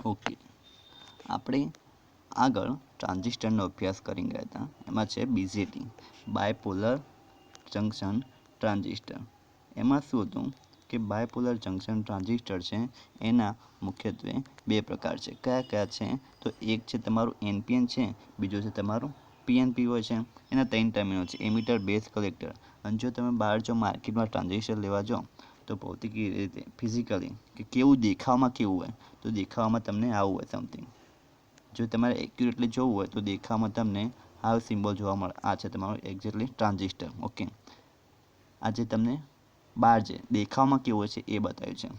Okay, આપણે આગળ ટ્રાન્ઝિસ્ટરનો અભ્યાસ કરી ગયા હતા. એમાં છે BJT, બાયપોલર જંકશન ટ્રાન્ઝિસ્ટર. એમાં શું હતું કે બાયપોલર જંકશન ટ્રાન્ઝિસ્ટર છે એના મુખ્યત્વે બે પ્રકાર છે. કયા કયા છે? તો એક છે તમારું NPN છે, બીજું છે તમારું PNP હોય છે. એના 3 ટર્મિનલ છે: એમિટર, બેઝ, કલેક્ટર. અને જો તમે બહાર જો માર્કેટમાં ટ્રાન્ઝિસ્ટર લેવા જાઓ તો ભૌતિક રીતે ફિઝિકલી કે કેવું દેખાવમાં કેવું હોય, તો દેખાવમાં તમને આવું હોય સમથિંગ. જો તમારે એક્યુરેટલી જોવું હોય તો દેખાવમાં તમને આ સિમ્બોલ જોવા મળે. આ છે તમારું એક્ઝેક્ટલી ટ્રાન્ઝિસ્ટર. ઓકે, આજે તમને બહાર જે દેખાવમાં કેવું હોય છે એ બતાવ્યું છે.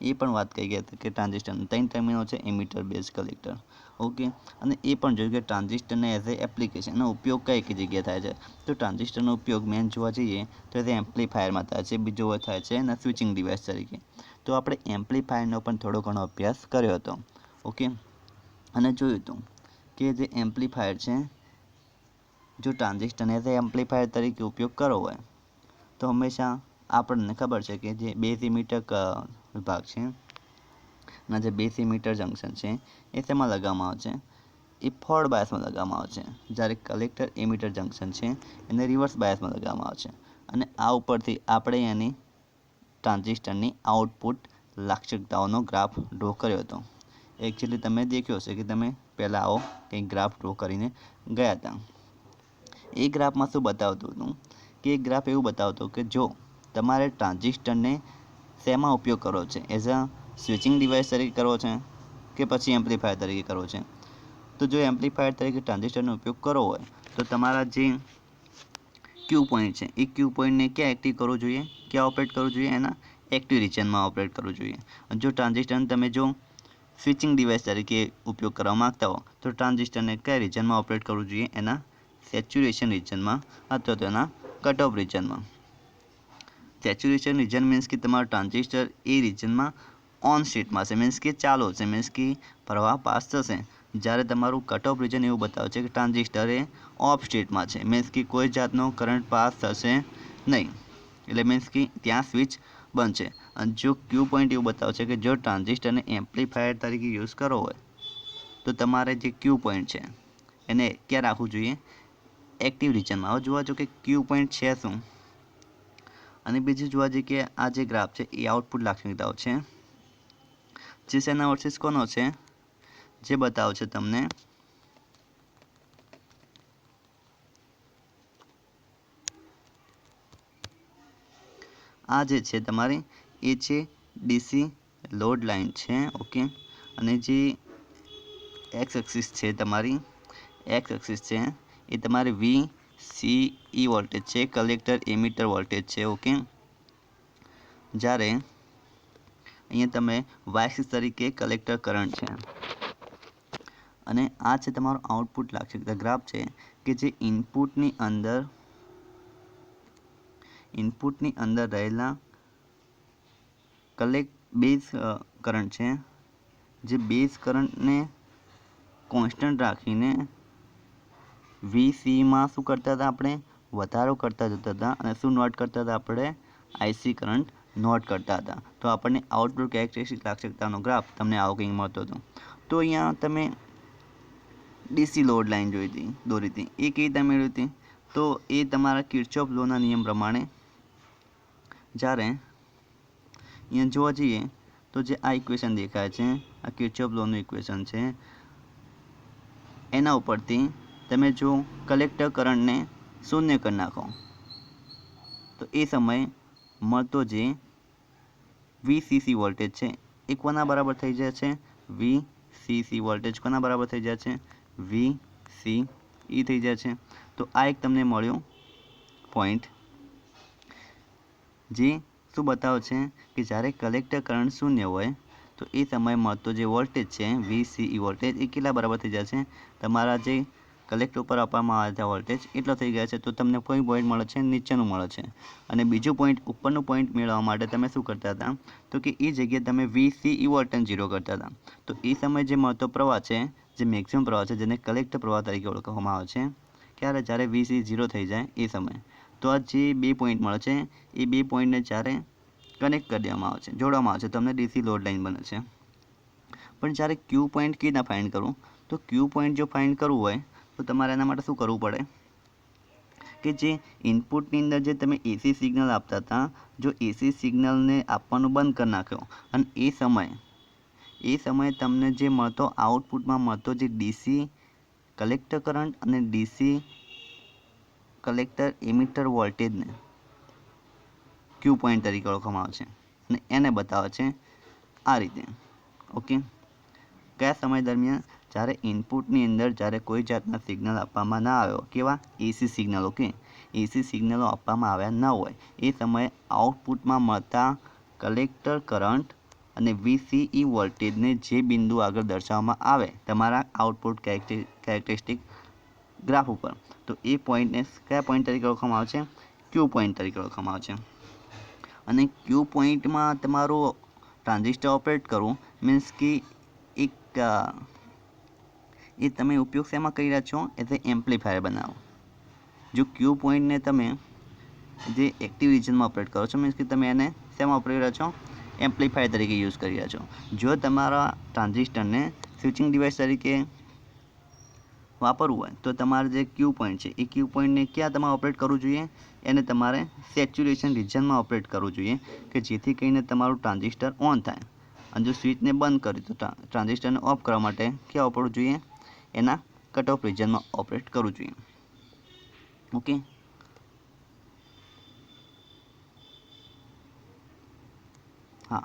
એ પણ વાત કહી ગયા હતા કે ટ્રાન્ઝિસ્ટરના 3 ટર્મિનલ છે: એમિટર, બેઝ, કલેક્ટર. ઓકે, અને એ પણ જોયું કે ટ્રાન્ઝિસ્ટરને એઝ એ એપ્લિકેશન એનો ઉપયોગ કઈ કઈ જગ્યાએ થાય છે. તો ટ્રાન્ઝિસ્ટરનો ઉપયોગ મેન જોવા જઈએ તો એ એમ્પ્લીફાયરમાં થાય છે, બીજો થાય છે એના સ્વિચિંગ ડિવાઇસ તરીકે. તો આપણે એમ્પ્લીફાયરનો પણ થોડો ઘણો અભ્યાસ કર્યો હતો. ઓકે, અને જોયું હતું કે જે એમ્પ્લીફાયર છે, જો ટ્રાન્ઝિસ્ટરને એઝ એ એમ્પ્લીફાયર તરીકે ઉપયોગ કરવો હોય તો હંમેશા આપણને ખબર છે કે જે બેઝ ઇમિટર વિભાગ છે અને જે બેઝ ઇમિટર જંકશન છે એ શેમાં લગાવવામાં આવે છે? એ ફોરવર્ડ બાયસમાં લગાવવામાં આવે છે. જ્યારે કલેક્ટર એમિટર જંકશન છે એને રિવર્સ બાયસમાં લગાવવામાં આવે છે. અને આ ઉપરથી આપણે એની ટ્રાન્ઝિસ્ટરની આઉટપુટ લાક્ષણિકતાઓનો ગ્રાફ ડ્રો કર્યો હતો. એકચ્યુઅલી તમે દેખ્યો હશે કે તમે પહેલાં આવો કંઈક ગ્રાફ ડ્રો કરીને ગયા હતા. એ ગ્રાફમાં શું બતાવતું હતું કે એ ગ્રાફ એવું બતાવતો કે જો તમારે ટ્રાન્ઝિસ્ટરને શેમાં ઉપયોગ કરવો છે, એઝ અ સ્વિચિંગ ડિવાઇસ તરીકે કરવો છે કે પછી એમ્પ્લીફાયર તરીકે કરવો છે. તો જો એમ્પ્લીફાયર તરીકે ટ્રાન્ઝિસ્ટરનો ઉપયોગ કરવો હોય તો તમારા જે ક્યુ પોઈન્ટ છે એ ક્યુ પોઈન્ટને ક્યાં એક્ટિવ કરવું જોઈએ, ક્યાં ઓપરેટ કરવું જોઈએ? એના એક્ટિવ રિજનમાં ઓપરેટ કરવું જોઈએ. જો ટ્રાન્ઝિસ્ટરને તમે જો સ્વિચિંગ ડિવાઇસ તરીકે ઉપયોગ કરવા માંગતા હો તો ટ્રાન્ઝિસ્ટરને કયા રિજનમાં ઓપરેટ કરવું જોઈએ? એના સેચ્યુરેશન રિજનમાં અથવા તો એના કટ ઓફ રિજનમાં. સેચ્યુરેશન રિજન મીન્સ કે તમારું ટ્રાન્ઝિસ્ટર એ રિજનમાં ઓન સ્ટેટમાં છે, મીન્સ કે ચાલુ છે, મીન્સ કે પ્રવાહ પાસ થશે. જ્યારે તમારું કટ ઓફ રિજન એવું બતાવે છે કે ટ્રાન્ઝિસ્ટર એ ઓફ સ્ટેટમાં છે, મીન્સ કે કોઈ જાતનો કરંટ પાસ થશે નહીં. એટલે મીન્સ કે ત્યાં સ્વિચ બંધ છે. અને જો ક્યુ પોઈન્ટ એવું બતાવે છે કે જો ટ્રાન્ઝિસ્ટરને એમ્પ્લીફાયર તરીકે યુઝ કરવો હોય તો તમારે જે ક્યુ પોઈન્ટ છે એને ક્યાં રાખવું જોઈએ? એક્ટિવ રિજનમાં. હવે જોવા જો કે ક્યુ પોઈન્ટ છે શું, અને બીજું જોવા જઈએ કે આ જે ગ્રાફ છે એ આઉટપુટ લાક્ષણિકતાઓ છે જે શેના વર્સિસ કોનો છે? જે બતાવો છે તમને આ જે છે તમારી એ છે ડીસી લોડ લાઇન છે. ઓકે, અને જે એક્સ એક્સિસ છે તમારી એક્સ એક્સિસ છે એ તમારી VCE વોલ્ટેજ છે, કલેક્ટર એમિટર વોલ્ટેજ છે. ઓકે, જ્યારે અહીંયા તમે વાય એક્સિસ તરીકે કલેક્ટર કરંટ છે. અને આ છે તમારો આઉટપુટ લાક્ષણિકતા ગ્રાફ છે કે જે ઇનપુટની અંદર રહેલા બેઝ કરંટ છે, જે બેઝ કરંટને કોન્સ્ટન્ટ રાખીને VCમાં શું કરતા હતા? આપણે વધારો કરતા જતા હતા. અને શું નોટ કરતા હતા? આપણે IC કરંટ નોટ કરતા હતા. તો આપણને આઉટપુટ કેરેક્ટરિસ્ટિક લાક્ષણિકતાનો ગ્રાફ તમને આવો કંઈક મળતો હતો. તો અહીંયા તમે ડીસી લોડ લાઇન દોરી હતી. એ કેવી રીતે મેળવી હતી? તો એ તમારા કિર્ચોફ લોના નિયમ પ્રમાણે. જ્યારે અહીંયા જોવા જઈએ તો જે આ ઇક્વેશન દેખાય છે આ કિર્ચોફ લોનું ઇક્વેશન છે. એના ઉપરથી તમે જો કલેક્ટર કરંટને શૂન્ય કરી નાખો તો એ સમયે મળતો જે VCC વોલ્ટેજ છે એ કોના બરાબર થઈ જાય છે? VCC વોલ્ટેજ કોના બરાબર થઈ જાય છે? VCE થઈ જાય છે. તો આ એક તમને મળ્યો પોઈન્ટ, જે શું બતાવે છે કે જ્યારે કલેક્ટર કરંટ શૂન્ય હોય તો એ સમયે મળતો જે વોલ્ટેજ છે VCE વોલ્ટેજ એ કેટલા બરાબર થઈ જાય છે? તમારા જે કલેક્ટર ઉપર આપવામાં આવેલા વોલ્ટેજ એટલો થઈ ગયા છે. તો તમને કોઈ પોઈન્ટ મળે છે? નીચેનું મળે છે. અને બીજું પોઈન્ટ ઉપરનું પોઈન્ટ મેળવવા માટે તમે શું કરતા હતા? તો કે એ જગ્યાએ તમે VCE વોલ્ટેજ 0 કરતા હતા. તો એ સમયે જે મળતો પ્રવાહ છે, જે મેક્સિમમ પ્રવાહ છે, જેને કલેક્ટર પ્રવાહ તરીકે ઓળખવામાં આવે છે, ક્યારે? જ્યારે VCE 0 થઈ જાય એ સમયે. તો આ જે બે પોઈન્ટ મળે છે એ બે પોઈન્ટને જ્યારે કનેક્ટ કરી દેવામાં આવે છે, જોડવામાં આવે છે, તમને ડીસી લોડ લાઇન બને છે. પણ જ્યારે ક્યુ પોઈન્ટ કેવી રીતના ફાઇન્ડ કરવું, તો ક્યુ પોઈન્ટ જો ફાઇન્ડ કરવું હોય તો તમારે એના માટે શું કરવું પડે કે જે ઇનપુટની અંદર જે તમે એસી સિગ્નલ આપતા હતા, જો એસી સિગ્નલને આપવાનું બંધ કરી નાખ્યો અને એ સમયે તમને જે મળતો આઉટપુટમાં મળતો જે ડીસી કલેક્ટર કરંટ અને ડીસી કલેક્ટર એમિટર વોલ્ટેજને ક્યુ પોઈન્ટ તરીકે ઓળખવામાં આવે છે અને એને બતાવે છે આ રીતે. ઓકે, કયા સમય દરમિયાન? જ્યારે ઇનપુટની અંદર જ્યારે કોઈ જાતના સિગ્નલ આપવામાં ના આવ્યો, કેવા એસી સિગ્નલ, ઓકે, એસી સિગ્નલો આપવામાં આવ્યા ન હોય એ સમયે આઉટપુટમાં મળતા કલેક્ટર કરંટ અને વીસીઈ વોલ્ટેજને જે બિંદુ આગળ દર્શાવવામાં આવે તમારા આઉટપુટ કેરેક્ટરિસ્ટિક ગ્રાફ ઉપર, તો એ પોઈન્ટને કયા પોઈન્ટ તરીકે ઓળખવામાં આવે છે? ક્યુ પોઈન્ટ તરીકે ઓળખવામાં આવે છે. અને ક્યુ પોઈન્ટમાં તમારું ટ્રાન્ઝિસ્ટર ઓપરેટ કરવું મીન્સ કે એક એ તમે ઉપયોગ શેમાં કરી રહ્યા છો? એઝ એ એમ્પ્લીફાયર બનાવો. જો ક્યુ પોઈન્ટને તમે જે એક્ટિવ રિજનમાં ઓપરેટ કરો છો, મીન્સ કે તમે એને શેમાં ઓપરેટ રહ્યા છો? એમ્પ્લીફાયર તરીકે યુઝ કરી રહ્યા છો. જો તમારા ટ્રાન્ઝિસ્ટરને સ્વિચિંગ ડિવાઇસ તરીકે વાપરવું હોય તો તમારે જે ક્યુ પોઈન્ટ છે એ ક્યુ પોઈન્ટને ક્યાં તમારે ઓપરેટ કરવું જોઈએ? એને તમારે સેચ્યુરેશન રિજનમાં ઓપરેટ કરવું જોઈએ કે જેથી કરીને તમારું ટ્રાન્ઝિસ્ટર ઓન થાય. અને જો સ્વિચને બંધ કરી તો ટ્રાન્ઝિસ્ટરને ઓફ કરવા માટે ક્યાં વાપરવું જોઈએ? એના કટ ઓફ રિજનમાં ઓપરેટ કરવું જોઈએ. ઓકે, હા,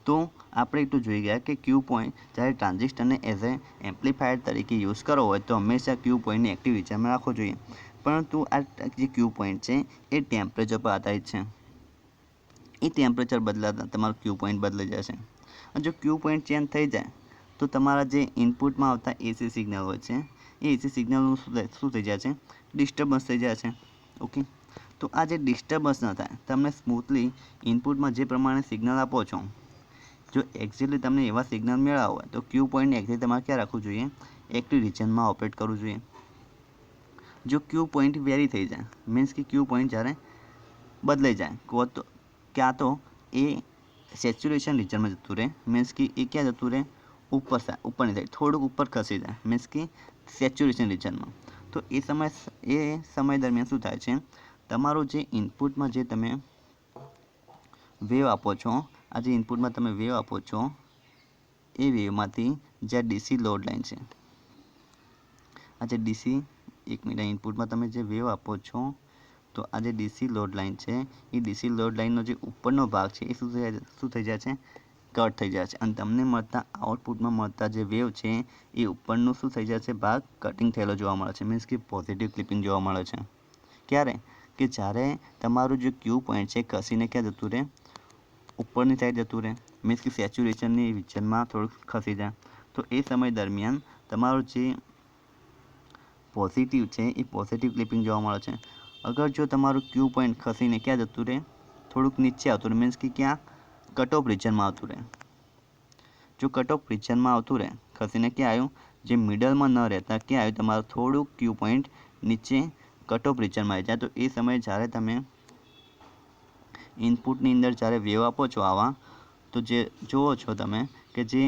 તો આપણે એટલું જોઈ ગયા કે ક્યુ પોઈન્ટ જ્યારે ટ્રાન્ઝિસ્ટરને એઝ એ એમ્પ્લીફાયર તરીકે યુઝ કરવો હોય તો હંમેશા ક્યુ પોઈન્ટને એક્ટિવ રિજનમાં રાખવો જોઈએ. પરંતુ આ જે ક્યુ પોઈન્ટ છે એ ટેમ્પરેચર પર આધારિત છે. એ ટેમ્પરેચર બદલાતા તમારું ક્યુ પોઈન્ટ બદલાઈ જશે. અને જો ક્યુ પોઈન્ટ ચેન્જ થઈ જાય તો તમારા જે ઇનપુટમાં આવતા એસી સિગ્નલ હોય છે એ એસી સિગ્નલનું શું થઈ જાય છે? ડિસ્ટર્બન્સ થઈ જાય છે. ઓકે, તો આ જે ડિસ્ટર્બન્સ ન થાય, તમને સ્મૂથલી ઇનપુટમાં જે પ્રમાણે સિગ્નલ આપો છો, જો એક્ઝેક્ટલી તમને એવા સિગ્નલ મેળવવા હોય તો ક્યુ પોઈન્ટને એક્ઝેક્ટ તમારે ક્યાં રાખવું જોઈએ? એક્ટિવ રિજનમાં ઓપરેટ કરવું જોઈએ. જો ક્યુ પોઈન્ટ વેરી થઈ જાય, મીન્સ કે ક્યુ પોઈન્ટ જ્યારે બદલાઈ જાય તો ક્યાં તો એ સેચ્યુરેશન રિજનમાં જતું રહે, મીન્સ કે એ ક્યાં જતું રહે? ઉપરની સાઈડ થોડુંક ઉપર ખસી જાય, મીન્સ કે સેચ્યુરેશન રિજનમાં. તો એ સમય દરમિયાન શું થાય છે? તમારું જે ઇનપુટમાં જે તમે વેવ આપો છો, આ જે ઇનપુટમાં તમે વેવ આપો છો એ વેવમાંથી જે ડીસી લોડ લાઇન છે, આ જે ડીસી એક મિનિટ, ઇનપુટમાં તમે જે વેવ આપો છો તો આ જે ડીસી લોડ લાઇન છે એ ડીસી લોડ લાઇનનો જે ઉપરનો ભાગ છે એ શું થઈ જાય છે? કટ થઈ જાય છે. અને તમને મળતા આઉટપુટમાં મળતા જે વેવ છે એ ઉપરનું શું થઈ જાય છે? ભાગ કટિંગ થયેલો જોવા મળે છે, મીન્સ કે પોઝિટિવ ક્લિપિંગ જોવા મળે છે. ક્યારે? કે જ્યારે તમારું જે ક્યુ પોઈન્ટ છે ખસીને ક્યાં જતું રહે? ઉપરની સાઈડ જતું રહે, મીન્સ કે સેચ્યુરેશનની રિજનમાં થોડુંક ખસી જાય. તો એ સમય દરમિયાન તમારું જે પોઝિટિવ છે એ પોઝિટિવ ક્લિપિંગ જોવા મળે છે. અગર જો તમારું ક્યુ પોઈન્ટ ખસીને ક્યાં જતું રહે? થોડુંક નીચે આવતું રહે, મીન્સ કે ક્યાં? કટ ઓફ રિજનમાં આવતું રહે. જો કટ ઓફ રિજનમાં આવતું રહે, ખસીને ક્યાં આવ્યું? જે મિડલમાં ન રહેતા ક્યાં આવ્યું? તમારું થોડુંક ક્યુ પોઈન્ટ નીચે કટ ઓફ રિજનમાં આવી જાય. તો એ સમયે જ્યારે તમે ઇનપુટની અંદર જ્યારે વેવ આપો છો આવા, તો જે જુઓ છો તમે કે જે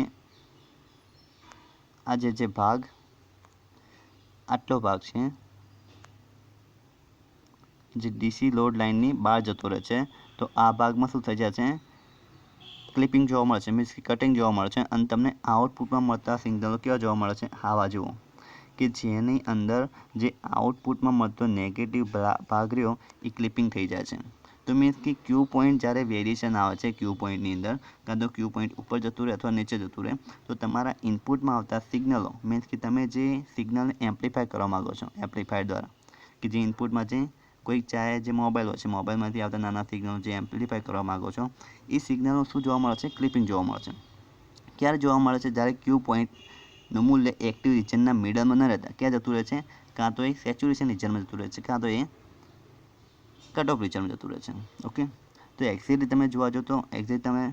આ જે ભાગ આટલો ભાગ છે જે ડીસી લોડ લાઇનની બહાર જતો રહે છે, તો આ ભાગમાં શું થઈ જાય છે? ક્લિપિંગ જોવા મળે છે, મીન્સ કે કટિંગ જોવા મળે છે. અને તમને આઉટપુટમાં મળતા સિગ્નલો કેવા જોવા મળે છે? આવા જુઓ કે જેની અંદર જે આઉટપુટમાં મળતો નેગેટિવ ભાગ રહ્યો એ ક્લિપિંગ થઈ જાય છે. તો મીન્સ કે ક્યુ પોઈન્ટ જ્યારે વેરિએશન આવે છે ક્યુ પોઈન્ટની અંદર, કાં તો ક્યુ પોઈન્ટ ઉપર જતું રહે અથવા નીચે જતું રહે, તો તમારા ઇનપુટમાં આવતા સિગ્નલો, મીન્સ કે તમે જે સિગ્નલને એમ્પ્લીફાય કરવા માગો છો એમ્પ્લીફાયર દ્વારા, કે જે ઇનપુટમાં જે કોઈ ચાહે જે મોબાઈલ હોય છે, મોબાઈલમાંથી આવતા નાના સિગ્નલો જે એમ્પ્લીફાય કરવા માગો છો, એ સિગ્નલો શું જોવા મળે છે? ક્લિપિંગ જોવા મળે છે. ક્યારે જોવા મળે છે? જ્યારે ક્યુ પોઈન્ટનું મૂલ્ય એક્ટિવ રિજનના મિડલમાં ન રહેતા ક્યાં જતું રહે છે? કાં તો એ સેચ્યુરેશન રિજનમાં જતું રહે છે, કાં તો એ કટ ઓફ રિજનમાં જતું રહે છે. ઓકે, તો એક્ઝેક્ટલી તમે જોવા જો તો એક્ઝેક્ટ તમે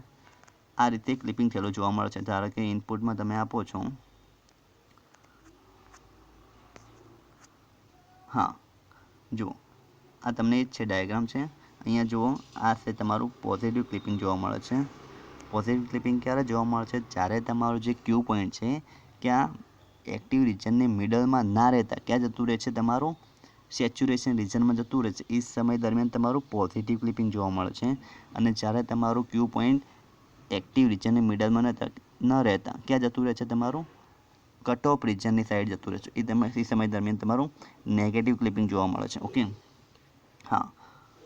આ રીતે ક્લિપિંગ થયેલું જોવા મળે છે. ધારો કે ઇનપુટમાં તમે આપો છો, હા જુઓ, આ તમને એ જ છે ડાયાગ્રામ છે. અહીંયા જુઓ, આ છે તમારું પોઝિટિવ ક્લિપિંગ જોવા મળે છે. પોઝિટિવ ક્લિપિંગ ક્યારે જોવા મળે છે? જ્યારે તમારું જે ક્યુ પોઈન્ટ છે ક્યાં એક્ટિવ રિજનની મિડલમાં ના રહેતા ક્યાં જતું રહે છે? તમારું સેચ્યુરેશન રિજનમાં જતું રહે છે. એ સમય દરમિયાન તમારું પોઝિટિવ ક્લિપિંગ જોવા મળે છે. અને જ્યારે તમારું ક્યુ પોઈન્ટ એક્ટિવ રિજનની મિડલમાં ન રહેતા ક્યાં જતું રહે છે? તમારું કટ ઓફ રિજનની સાઈડ જતું રહે છે. એ સમય દરમિયાન તમારું નેગેટિવ ક્લિપિંગ જોવા મળે છે. ઓકે, હા.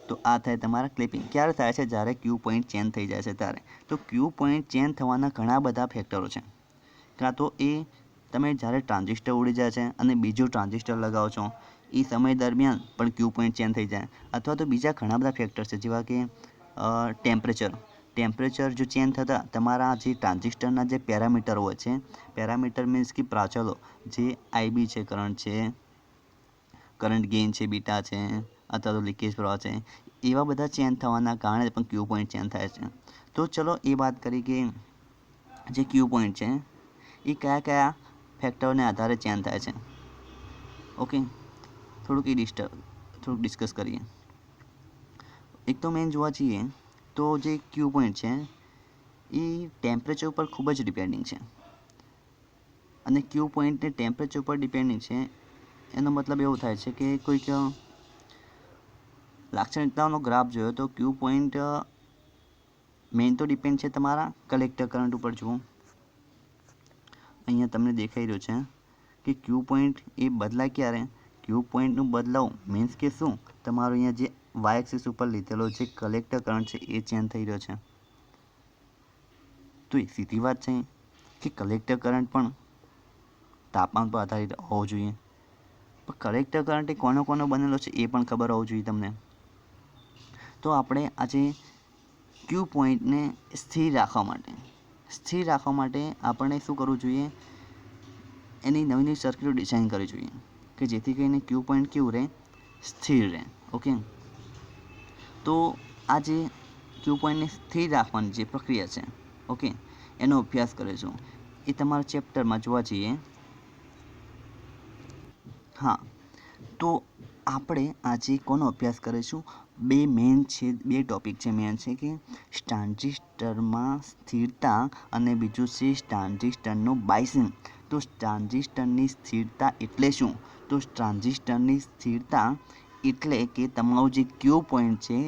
તો આ થાય તમારા ક્લિપિંગ. ક્યારે થાય છે? જ્યારે ક્યુ પોઈન્ટ ચેન્જ થઈ જાય છે ત્યારે. તો ક્યુ પોઈન્ટ ચેન્જ થવાના ઘણા બધા ફેક્ટરો છે. કાં તો એ તમે જ્યારે ટ્રાન્ઝિસ્ટર ઉડી જાય છે અને બીજું ટ્રાન્ઝિસ્ટર લગાવો છો એ સમય દરમિયાન પણ ક્યુ પોઈન્ટ ચેન્જ થઈ જાય, અથવા તો બીજા ઘણા બધા ફેક્ટર છે જેવા કે ટેમ્પરેચર જો ચેન્જ થતાં તમારા જે ટ્રાન્ઝિસ્ટરના જે પેરામીટર હોય છે, પેરામીટર મીન્સ કે પ્રાચલો જે આઈબી છે, કરંટ ગેઇન છે, બીટા છે, અથવા તો લીકેજ પ્રવાહ છે, એવા બધા ચેન્જ થવાના કારણે પણ ક્યુ પોઈન્ટ ચેન્જ થાય છે. તો ચલો એ વાત કરી કે જે ક્યુ પોઈન્ટ છે એ કયા કયા ફેક્ટરને આધારે ચેન્જ થાય છે. ઓકે, થોડુંક ડિસ્કસ કરીએ. એક તો મેઇન જોવા જઈએ તો જે ક્યુ પોઈન્ટ છે એ ટેમ્પરેચર ઉપર ખૂબ જ ડિપેન્ડિંગ છે. અને ક્યુ પોઈન્ટને ટેમ્પરેચર ઉપર ડિપેન્ડિંગ છે એનો મતલબ એવો થાય છે કે કોઈક લાક્ષણિકતાઓનો ગ્રાફ જોયો તો ક્યુ પોઈન્ટ મેઇન તો ડિપેન્ડ છે તમારા કલેક્ટર કરંટ ઉપર. જુઓ અહીંયા તમને દેખાઈ રહ્યું છે કે ક્યુ પોઈન્ટ એ બદલાય ક્યારે? ક્યુ પોઈન્ટનું બદલાવ મીન્સ કે શું? તમારું અહીંયા જે વાય એક્સિસ ઉપર લીધેલો જે કલેક્ટર કરંટ છે એ ચેન્જ થઈ રહ્યો છે. તો એ સીધી વાત છે કે કલેક્ટર કરંટ પણ તાપમાન પર આધારિત હોવો જોઈએ. પણ કલેક્ટર કરંટ એ કોનો બનેલો છે એ પણ ખબર હોવું જોઈએ તમને. તો આપણે આજે ક્યુ પોઈન્ટને સ્થિર રાખવા માટે આપણે શું કરવું જોઈએ? એની નવી નવી સર્કિટો ડિઝાઇન કરવી જોઈએ કે જેથી કરીને ક્યુ પોઈન્ટ કેવું રહે? સ્થિર રહે. ઓકે, તો આ જે ક્યુ પોઈન્ટને સ્થિર રાખવાની જે પ્રક્રિયા છે, ઓકે, એનો અભ્યાસ કરીશું. એ તમારા ચેપ્ટરમાં જોવા જઈએ. હા, તો આપણે આજે કોનો અભ્યાસ કરીશું? બે ટોપિક છે મેન છે કે ટ્રાન્ઝિસ્ટરમાં સ્થિરતા અને બીજું છે ટ્રાન્ઝિસ્ટરનું બાયસિંગ. તો ટ્રાન્ઝિસ્ટરની સ્થિરતા એટલે શું? તો ટ્રાન્ઝિસ્ટરની સ્થિરતા એટલે કે તમારું જે ક્યુ પોઈન્ટ છે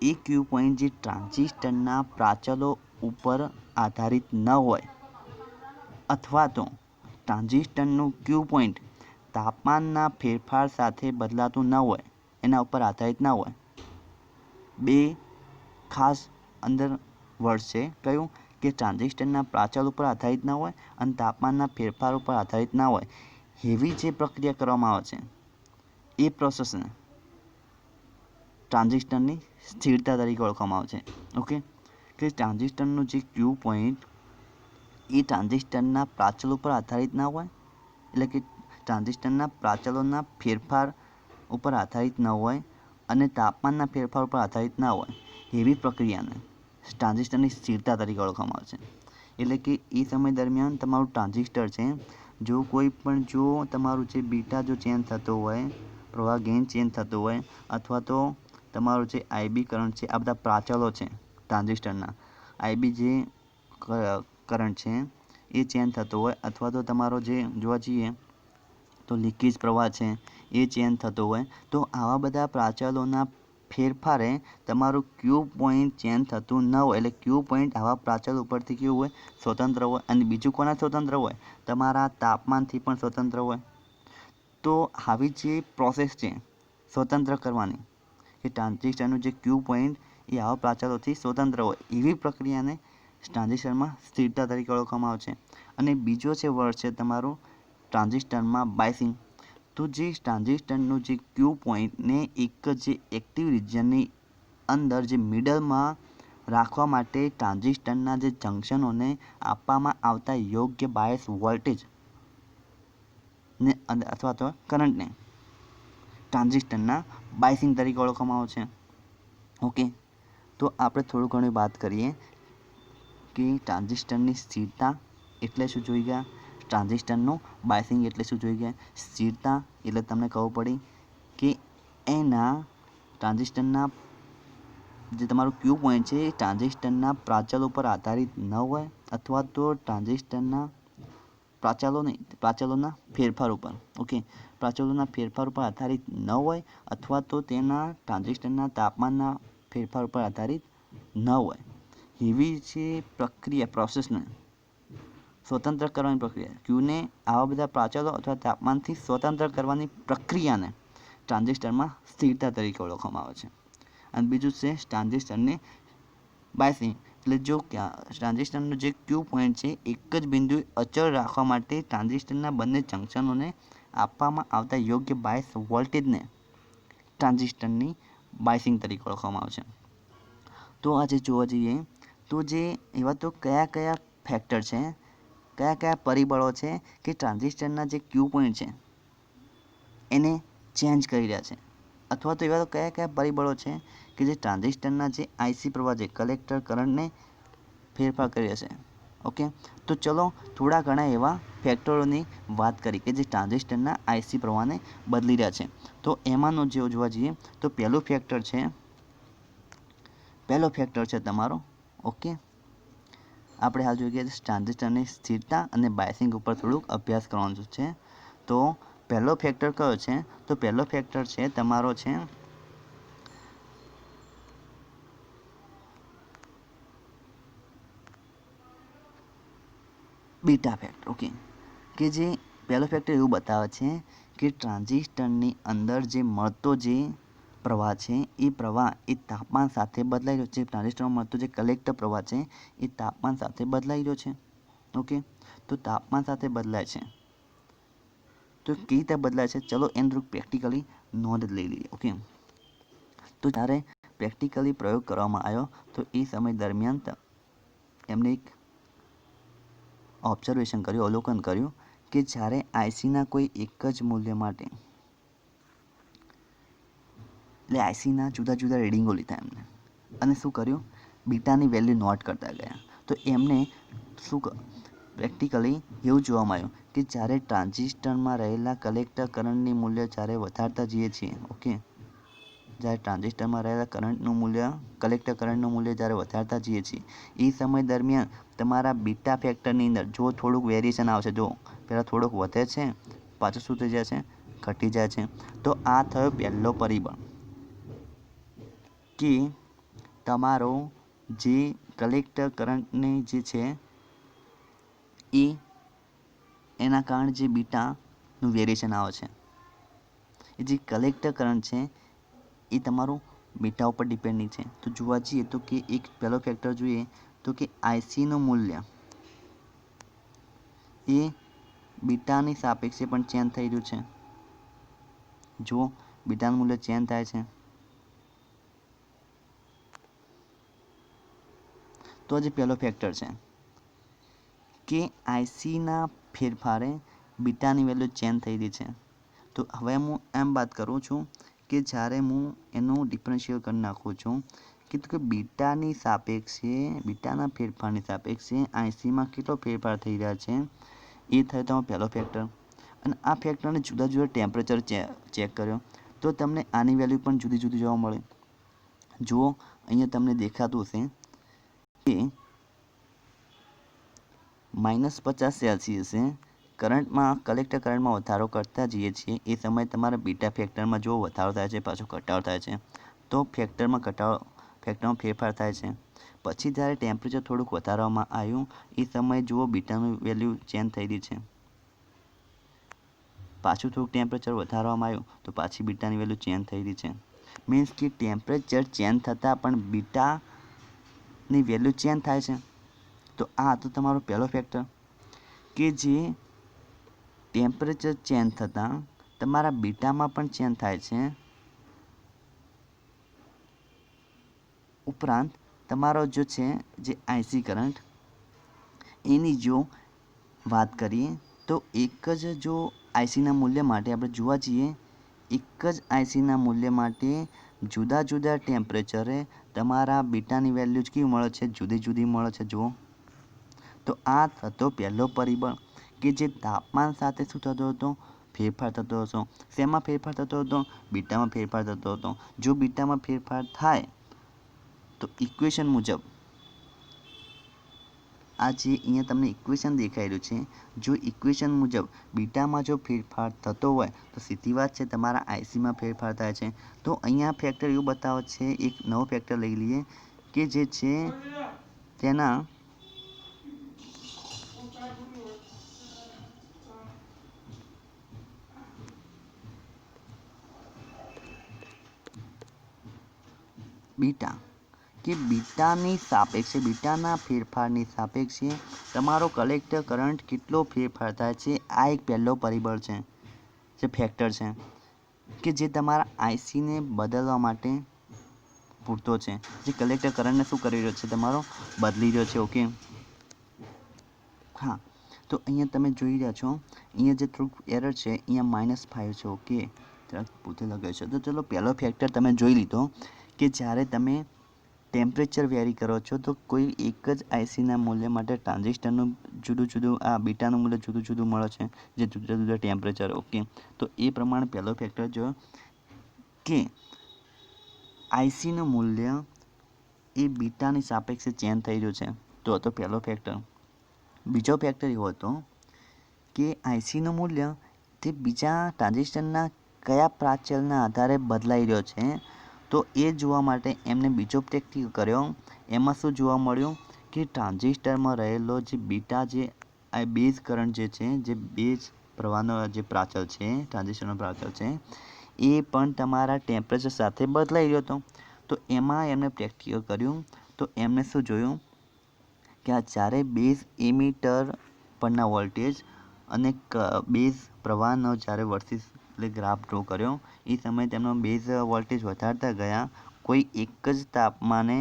એ ક્યુ પોઈન્ટ જે ટ્રાન્ઝિસ્ટરના પ્રાચલો ઉપર આધારિત ન હોય, અથવા તો ટ્રાન્ઝિસ્ટરનું ક્યુ પોઈન્ટ તાપમાનના ફેરફાર સાથે બદલાતું ન હોય, એના ઉપર આધારિત ના હોય. બે ખાસ અંદર વર્ડ છે. કયું? કે ટ્રાન્ઝિસ્ટરના પ્રાચલ ઉપર આધારિત ના હોય અને તાપમાનના ફેરફાર ઉપર આધારિત ના હોય. એવી જે પ્રક્રિયા કરવામાં આવે છે એ પ્રોસેસને ટ્રાન્ઝિસ્ટરની સ્થિરતા તરીકે ઓળખવામાં આવે છે. ઓકે, કે ટ્રાન્ઝિસ્ટરનું જે ક્યુ પોઈન્ટ એ ટ્રાન્ઝિસ્ટરના પ્રાચલ ઉપર આધારિત ના હોય, એટલે કે ટ્રાન્ઝિસ્ટરના પ્રાચલોના ફેરફાર ઉપર આધારિત ન હોય અને તાપમાનના ફેરફાર ઉપર આધારિત ના હોય, એવી પ્રક્રિયાને ટ્રાન્ઝિસ્ટરની સ્થિરતા તરીકે ઓળખવામાં આવે છે. એટલે કે એ સમય દરમિયાન તમારું ટ્રાન્ઝિસ્ટર છે જો તમારું જે બીટા જો ચેન્જ થતો હોય, પ્રવાહ ગેઇન ચેન્જ થતો હોય, અથવા તો તમારું જે આઈબી કરંટ છે, આ બધા પ્રાચલો છે ટ્રાન્ઝિસ્ટરના, આઈબી જે કરંટ છે એ ચેન્જ થતો હોય, અથવા તો તમારો જે જોવા જઈએ તો લીકેજ પ્રવાહ છે એ ચેન્જ થતો હોય, તો આવા બધા પ્રાચલોના ફેરફારે તમારું ક્યુ પોઈન્ટ ચેન્જ થતું ન હોય. એટલે ક્યુ પોઈન્ટ આવા પ્રાચલ ઉપરથી કેવું હોય? સ્વતંત્ર હોય. અને બીજું કોના સ્વતંત્ર હોય? તમારા તાપમાનથી પણ સ્વતંત્ર હોય. તો આવી જે પ્રોસેસ છે સ્વતંત્ર કરવાની, કે ટ્રાન્ઝિસ્ટરનું જે ક્યુ પોઈન્ટ એ આવા પ્રાચલોથી સ્વતંત્ર હોય, એવી પ્રક્રિયાને ટ્રાન્ઝિસ્ટરમાં સ્થિરતા તરીકે ઓળખવામાં આવે છે. અને બીજો છે વર્ડ છે તમારું ટ્રાન્ઝિસ્ટરમાં બાયસિંગ. તો જે ટ્રાન્ઝિસ્ટરનું જે ક્યુ પોઈન્ટને એક જે એક્ટિવ રિજનની અંદર જે મિડલમાં રાખવા માટે ટ્રાન્ઝિસ્ટરના જે જંક્શનોને આપવામાં આવતા યોગ્ય બાયસ વોલ્ટેજ ને અથવા તો કરંટને ટ્રાન્ઝિસ્ટરના બાયસિંગ તરીકે ઓળખવામાં આવે છે. ઓકે, તો આપણે થોડું ઘણું વાત કરીએ કે ટ્રાન્ઝિસ્ટરની સ્થિરતા એટલે શું જોઈ ગયા, ટ્રાન્ઝિસ્ટરનું બાયસિંગ એટલે શું જોઈ ગયા. સ્થિરતા એટલે તમને ખબર પડી કે એના ટ્રાન્ઝિસ્ટરના જે તમારું ક્યુ પોઈન્ટ છે એ ટ્રાન્ઝિસ્ટરના પ્રાચલો પર આધારિત ન હોય અથવા તો ટ્રાન્ઝિસ્ટરના પ્રાચલોના ફેરફાર ઉપર પ્રાચલોના ફેરફાર ઉપર આધારિત ન હોય અથવા તો તેના ટ્રાન્ઝિસ્ટરના તાપમાનના ફેરફાર ઉપર આધારિત ન હોય એવી જે પ્રોસેસને સ્વતંત્ર કરવાની પ્રક્રિયા ક્યુને આવા બધા પ્રાચલો અથવા તાપમાનથી સ્વતંત્ર કરવાની પ્રક્રિયાને ટ્રાન્ઝિસ્ટરમાં સ્થિરતા તરીકે ઓળખવામાં આવે છે. અને બીજું છે ટ્રાન્ઝિસ્ટરને બાયસિંગ, એટલે જો ટ્રાન્ઝિસ્ટરનો જે ક્યુ પોઈન્ટ છે એક જ બિંદુએ અચળ રાખવા માટે ટ્રાન્ઝિસ્ટરના બંને જંકશનોને આપવામાં આવતા યોગ્ય બાયસ વોલ્ટેજને ટ્રાન્ઝિસ્ટરની બાયસિંગ તરીકે ઓળખવામાં આવે છે. તો આજે જોવા જઈએ તો જે એવા તો કયા ફેક્ટર છે, કયા પરિબળો છે કે ટ્રાન્ઝિસ્ટરના જે ક્યુ પોઈન્ટ છે એને ચેન્જ કરી રહ્યા છે, અથવા તો એવા તો કયા પરિબળો છે કે જે ટ્રાન્ઝિસ્ટરના જે આઈસી પ્રવાહ છે કલેક્ટર કરંટને ફેરફાર કરી રહ્યા છે. તો ચલો થોડા ઘણા એવા ફેક્ટરોની વાત કરી કે જે ટ્રાન્ઝિસ્ટરના આઈસી પ્રવાહને બદલી રહ્યા છે. તો એમાંનો જે જોવા જઈએ તો પહેલો ફેક્ટર છે તમારો આપણે હાલ જોઈએ કે ટ્રાન્ઝિસ્ટરની સ્થિરતા અને બાયસિંગ ઉપર થોડુંક અભ્યાસ કરવાનો છે. તો પહેલો ફેક્ટર કયો છે? તો પહેલો ફેક્ટર છે તમારો છે બીટા ફેક્ટર. કે જે પહેલો ફેક્ટર એવું બતાવે છે કે ટ્રાન્ઝિસ્ટરની અંદર જે મળતો જે પ્રવાહ છે એ પ્રવાહ એ તાપમાન સાથે બદલાઈ રહ્યો છે. ટ્રાન્ઝિસ્ટરમાં મળતો જે કલેક્ટર પ્રવાહ છે એ તાપમાન સાથે બદલાઈ રહ્યો છે. તો તાપમાન સાથે બદલાય છે. તો કેવી રીતે બદલાય છે? ચલો એનું થોડુંક પ્રેક્ટિકલી નોંધ લઈ લઈએ. તો જ્યારે પ્રેક્ટિકલી પ્રયોગ કરવામાં આવ્યો તો એ સમય દરમિયાન એમને એક અવલોકન કર્યું કે જ્યારે આઈસીના કોઈ એક જ મૂલ્ય માટે એટલે આઈસીના જુદા જુદા રીડિંગો લીધા એમને અને શું કર્યું? બીટાની વેલ્યુ નોટ કરતા ગયા. તો એમને પ્રેક્ટિકલી એવું જોવામાં આવ્યું કે જ્યારે ટ્રાન્ઝિસ્ટરમાં રહેલા કલેક્ટર કરંટની મૂલ્ય જ્યારે વધારતા જઈએ છીએ જ્યારે ટ્રાન્ઝિસ્ટરમાં રહેલા કલેક્ટર કરંટનું મૂલ્ય જ્યારે વધારતા જઈએ છીએ એ સમય દરમિયાન તમારા બીટા ફેક્ટરની અંદર જો થોડુંક વેરિએશન આવશે, જો પહેલાં થોડુંક વધે છે પાછું શું થઈ જાય છે? ઘટી જાય છે. તો આ થયો પહેલો પરિબળ કે તમારો જે કલેક્ટર કરંટની જે છે એના કારણે જે બીટાનું વેરિએશન આવે છે. એ જે કલેક્ટર કરંટ છે એ તમારું બીટા ઉપર ડિપેન્ડિંગ છે. તો જોવા જઈએ તો કે એક પહેલો ફેક્ટર જોઈએ તો કે આઈસીનું મૂલ્ય એ બીટાની સાપેક્ષે પણ ચેન્જ થઈ રહ્યું છે. જો બીટાનું મૂલ્ય ચેન્જ થાય છે તો જે પહેલો ફેક્ટર છે કે આઈસીના ફેરફારે બીટાની વેલ્યુ ચેન્જ થઈ રહી છે. તો હવે હું એમ વાત કરું છું કે જ્યારે હું એનું ડિફરન્શિયલ કરી નાખું છું કે બીટાના ફેરફારની સાપેક્ષે આઈસીમાં કેટલો ફેરફાર થઈ રહ્યા છે એ થયો તમારો પહેલો ફેક્ટર. અને આ ફેક્ટરને જુદા જુદા ટેમ્પરેચર ચેક કર્યો તો તમને આની વેલ્યુ પણ જુદી જુદી જોવા મળે. જુઓ અહીંયા તમને દેખાતું હશે કે -50 સેલ્સિયસે કલેક્ટર કરંટમાં વધારો કરતા જઈએ છીએ એ સમયે તમારા બીટા ફેક્ટરમાં જો વધારો થાય છે પાછો ઘટાડો થાય છે તો ફેક્ટરમાં ફેરફાર થાય છે. પછી જ્યારે ટેમ્પરેચર થોડુંક વધારવામાં આવ્યું એ સમયે જુઓ બીટાનું વેલ્યુ ચેન્જ થઈ રહી છે. પાછું થોડુંક ટેમ્પરેચર વધારવામાં આવ્યું તો પાછી બીટાની વેલ્યુ ચેન્જ થઈ રહી છે. મીન્સ કે ટેમ્પરેચર ચેન્જ થતાં પણ બીટાની વેલ્યુ ચેન્જ થાય છે. તો આ તો તમારો પહેલો ફેક્ટર કે જે ટેમ્પરેચર ચેન્જ થતાં તમારા બીટામાં પણ ચેન્જ થાય છે. ઉપરાંત તમારો જે છે જે આઈસી કરંટ એની જો વાત કરીએ તો એક જ જો આઈસીના મૂલ્ય માટે આપણે જોવા જઈએ એક જ આઈસીના મૂલ્ય માટે જુદા જુદા ટેમ્પરેચરે તમારા બીટાની વેલ્યુ કેવી મળે છે? જુદી જુદી મળે છે. જુઓ તો આ થતો પહેલો પરિબળ કે જે તાપમાન સાથે શું થતો હતો? ફેરફાર થતો હતો. શેમાં ફેરફાર થતો હતો? બીટામાં ફેરફાર થતો હતો. જો બીટામાં ફેરફાર થાય તો ઇક્વેશન મુજબ આ જે અહીંયા તમને ઇક્વેશન દેખાઈ રહ્યું છે, જો ઇક્વેશન મુજબ બીટામાં જો ફેરફાર થતો હોય તો સીધી વાત છે તમારા આઈસીમાં ફેરફાર થાય છે. તો અહીંયા ફેક્ટર એવું બતાવે છે, એક નવો ફેક્ટર લઈ લઈએ કે જે છે તેના બીટા કે બીટાની સાપેક્ષે બીટાના ફેરફારની સાપેક્ષે તમારો કલેક્ટર કરંટ કેટલો ફેરફાર થાય છે. આ એક પહેલો પરિબળ છે, જે ફેક્ટર છે કે જે તમારા આઈસીને બદલવા માટે પૂરતો છે, જે કલેક્ટર કરંટને શું કરી રહ્યો છે, તમારો બદલી રહ્યો છે. ઓકે, હા, તો અહીંયા તમે જોઈ રહ્યા છો, અહીંયા જે થોડુંક એરર છે, અહીંયા -5 છે. ઓકે, પોતે લગાવ્યું છે. તો ચલો પહેલો ફેક્ટર તમે જોઈ લીધો કે જ્યારે તમે ટેમ્પરેચર વેરી કરો છો તો કોઈ એક જ આઈસીના મૂલ્ય માટે ટ્રાન્ઝિસ્ટરનું જુદું આ બીટાનું મૂલ્ય જુદું મળે છે, જે જુદા ટેમ્પરેચર. ઓકે, તો એ પ્રમાણે પહેલો ફેક્ટર જો કે આઈસીનું મૂલ્ય એ બીટાની સાપેક્ષે ચેન્જ થઈ રહ્યું છે, તો હતો પહેલો ફેક્ટર. બીજો ફેક્ટર એવો હતો કે આઈસીનું મૂલ્ય તે બીજા ટ્રાન્ઝિસ્ટરના કયા પ્રાચલના આધારે બદલાઈ રહ્યો છે, તો એ જોવા માટે એમને બીજો પ્રેક્ટિકલ કર્યો. એમાં શું જોવા મળ્યું કે ટ્રાન્ઝિસ્ટરમાં રહેલો જે બીટા જે આ બેઝ કરંટ જે છે, જે બેઝ પ્રવાહનો જે પ્રાચલ છે, ટ્રાન્ઝિસ્ટરનો પ્રાચલ છે, એ પણ તમારા ટેમ્પરેચર સાથે બદલાઈ રહ્યો હતો. તો એમાં એમને પ્રેક્ટિકલ કર્યું. તો એમને શું જોયું કે આ જ્યારે બેઝ એમીટર પરના વોલ્ટેજ અને બેઝ પ્રવાહનો જ્યારે વર્સિસ ગ્રાફ ડ્રો કર્યો, એ સમયે તેમનો બેઝ વોલ્ટેજ વધારતા ગયા કોઈ એક જ તાપમાને.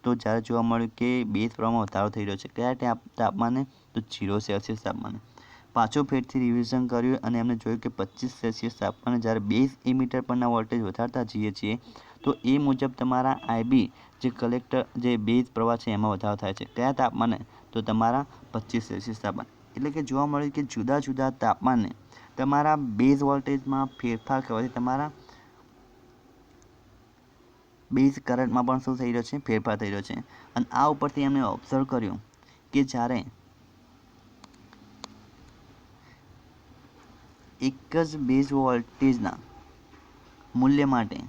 તો જ્યારે જોવા મળ્યું કે બેઝ પ્રવાહમાં વધારો થઈ રહ્યો છે, કયા તાપમાને, તો 0°C તાપમાને. પાછું ફેરથી રિવિઝન કર્યું અને એમને જોયું કે 25°C તાપમાને જ્યારે બેઝ એમીટર પરના વોલ્ટેજ વધારતા જઈએ છીએ તો એ મુજબ તમારા આઈબી જે કલેક્ટર જે બેઝ પ્રવાહ છે એમાં વધારો થાય છે. કયા તાપમાને, તો તમારા 25°C તાપમાને. એટલે કે જોવા મળ્યું કે જુદા જુદા તાપમાને તમારા બેઝ વોલ્ટેજમાં ફેરફાર કરવાથી તમારા બેઝ કરંટમાં પણ શું થઈ રહ્યો છે, ફેરફાર થઈ રહ્યો છે. અને આ ઉપરથી એમણે ઓબ્ઝર્વ કર્યું કે જ્યારે એક જ બેઝ વોલ્ટેજના મૂલ્ય માટે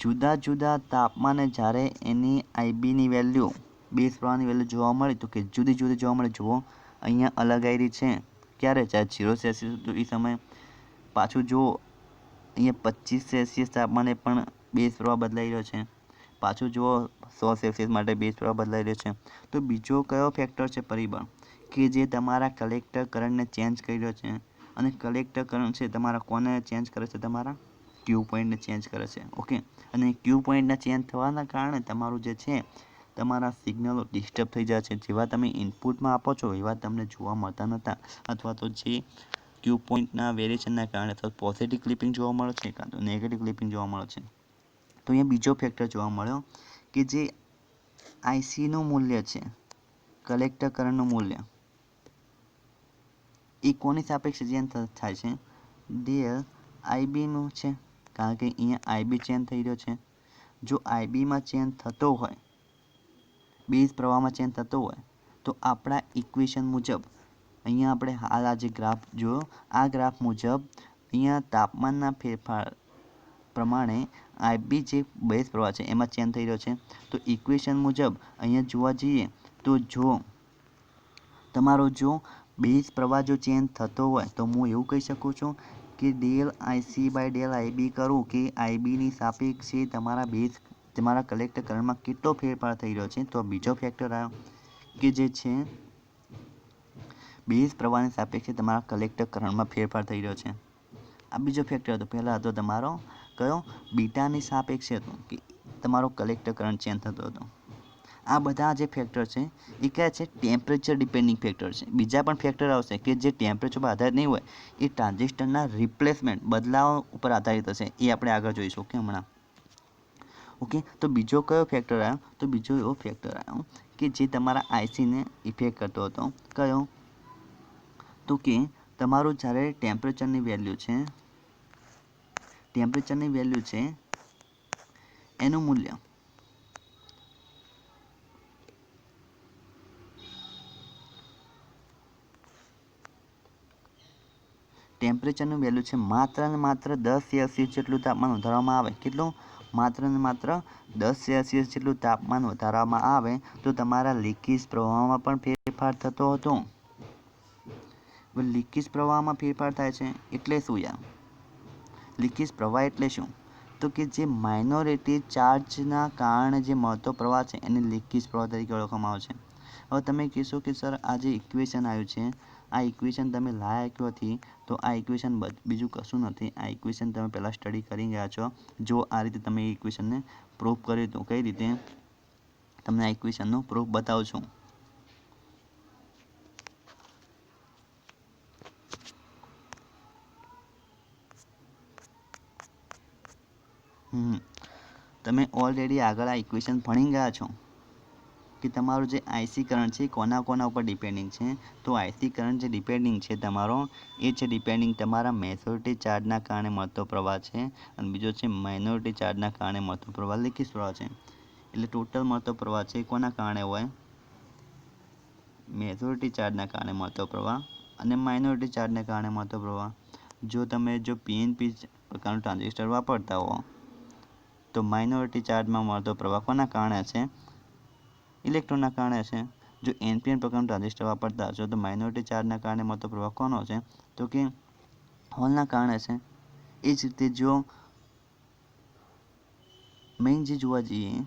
જુદા જુદા તાપમાને જ્યારે એની આઈબીની વેલ્યુ બેઝ પ્રવાહની વેલ્યુ જોવા મળે તો કે જુદી જોવા મળે. જુઓ અહીંયા અલગ આવી રહી છે, ક્યારે, જ્યારે 0°C તો એ સમયે. પાછું જુઓ અહીંયા 25°C તાપમાને પણ બેઝ પ્રવાહ બદલાઈ રહ્યો છે. પાછું જુઓ 100°C માટે બેઝ પ્રવાહ બદલાઈ રહ્યો છે. તો બીજો કયો ફેક્ટર છે, પરિબળ, કે જે તમારા કલેક્ટર કરંટને ચેન્જ કરી રહ્યો છે. અને કલેક્ટર કરંટ છે તમારા કોને ચેન્જ કરે છે, તમારા ક્યુ પોઈન્ટને ચેન્જ કરે છે. ઓકે, અને ક્યુ પોઈન્ટના ચેન્જ થવાના કારણે તમારું જે છે તમારા સિગ્નલો ડિસ્ટર્બ થઈ જાય છે. જેવા તમે ઇનપુટમાં આપો છો એવા તમને જોવા મળતા નહોતા, અથવા તો જે ક્યુ પોઈન્ટના વેરિએશનના કારણે અથવા પોઝિટિવ ક્લિપિંગ જોવા મળે છે, કાં તો નેગેટિવ ક્લિપિંગ જોવા મળે છે. તો અહીંયા બીજો ફેક્ટર જોવા મળ્યો કે જે આઈસીનું મૂલ્ય છે, કલેક્ટર કરંટનું મૂલ્ય, એ કોની સાપેક્ષે ચેન્જ થાય છે, ડેલ આઈબીનું છે. કારણ કે અહીંયા આઈબી ચેન્જ થઈ રહ્યો છે. જો આઈબીમાં ચેન્જ થતો હોય, બેઝ પ્રવાહમાં ચેન્જ થતો હોય, તો આપણા ઇક્વેશન મુજબ અહીંયા આપણે હાલ આ જે ગ્રાફ જોયો, આ ગ્રાફ મુજબ અહીંયા તાપમાનના ફેરફાર પ્રમાણે આઈબી જે બેઝ પ્રવાહ છે એમાં ચેન્જ થઈ રહ્યો છે. તો ઇક્વેશન મુજબ અહીંયા જોવા જઈએ તો જો તમારો જો બેઝ પ્રવાહ જો ચેન્જ થતો હોય તો હું એવું કહી શકું છું કે del IC by del IB કરું કે આઈબીની સાપેક્ષે તમારા કલેક્ટર કરંટમાં કેટલો ફેરફાર થઈ રહ્યો છે. તો બીજો ફેક્ટર આવ્યો કે જે છે બેઝ પ્રવાહની સાપેક્ષે તમારા કલેક્ટર કરંટમાં ફેરફાર થઈ રહ્યો છે. આ બીજો ફેક્ટર હતો. પહેલાં હતો તમારો કયો, બીટાની સાપેક્ષે હતો કે તમારો કલેક્ટર કરંટ ચેન્જ થતો હતો. આ બધા જે ફેક્ટર છે એ કયા છે, ટેમ્પરેચર ડિપેન્ડિંગ ફેક્ટર છે. બીજા પણ ફેક્ટર આવશે કે જે ટેમ્પરેચર પર આધારિત નહીં હોય, એ ટ્રાન્ઝિસ્ટરના રિપ્લેસમેન્ટ બદલાવ ઉપર આધારિત હશે. એ આપણે આગળ જોઈશું. ઓકે, હમણાં. ઓકે, તો બીજો કયો ફેક્ટર આવ્યો, તો બીજો એવો ફેક્ટર આવ્યો કે જે તમારા આઈસીને ઇફેક્ટ કરતો હતો. કયો, તો કે તમારું જ્યારે ટેમ્પરેચરની વેલ્યુ છે એનું મૂલ્ય ટેમ્પરેચરનું વેલ્યુ છે માત્ર ને માત્ર 10 સેલ્સિયસ જેટલું તાપમાન વધારવામાં આવે, કેટલું? માત્ર ને માત્ર 10 સેલ્સિયસ જેટલું તાપમાન વધારવામાં આવે તો તમારા લીકેજ પ્રવાહમાં પણ ફેરફાર થતો હતો. લીકેજ પ્રવાહમાં ફેરફાર થાય છે એટલે શું યાર? લીકેજ પ્રવાહ એટલે શું? તો કે જે માઇનોરિટી ચાર્જના કારણે જે મળતો પ્રવાહ છે એને લીકેજ પ્રવાહ તરીકે ઓળખવામાં આવે છે. હવે તમે કહેશો કે સર આ જે ઇક્વેશન આવ્યું છે, આ ઇક્વેશન તમે લાયા ક્યાંથી? તો આ ઇક્વેશન બીજું કશું નથી. આ ઇક્વેશન તમે પહેલાં સ્ટડી કરી ગયા છો. જો આ રીતે તમે એ ઇક્વેશનને પ્રૂફ કર્યું તો કઈ રીતે તમને આ ઇક્વેશનનો પ્રૂફ બતાવું છું. તમે ઓલરેડી આગળ આ ઇક્વેશન ભણી ગયા છો કે તમારું જે આઈસી કરંટ છે કોના કોના ઉપર ડિપેન્ડિંગ છે. તો આઈસી કરંટ જે ડિપેન્ડિંગ છે તમારો, એ છે ડિપેન્ડિંગ તમારા મેજોરિટી ચાર્જના કારણે મળતો પ્રવાહ છે, અને બીજો છે માઇનોરિટી ચાર્જના કારણે મળતો પ્રવાહ લીકેજ પ્રવાહ છે. એટલે ટોટલ મળતો પ્રવાહ છે કોના કારણે હોય? મેજોરિટી ચાર્જના કારણે મળતો પ્રવાહ અને માઇનોરિટી ચાર્જના કારણે મળતો પ્રવાહ. જો પીએનપી પ્રકારનું ટ્રાન્ઝિસ્ટર વાપરતા હો તો માઇનોરિટી ચાર્જમાં મળતો પ્રવાહ કોના કારણે છે? ઇલેક્ટ્રોનના કારણે છે. જો એનપીએન પ્રકારનું ટ્રાન્ઝિસ્ટર વાપરતા હશો તો માઇનોરિટી ચાર્જના કારણે મળતો પ્રવાહ કોનો છે? તો કે હોલના કારણે છે. એ જ રીતે જો મેઇન જે જોવા જઈએ,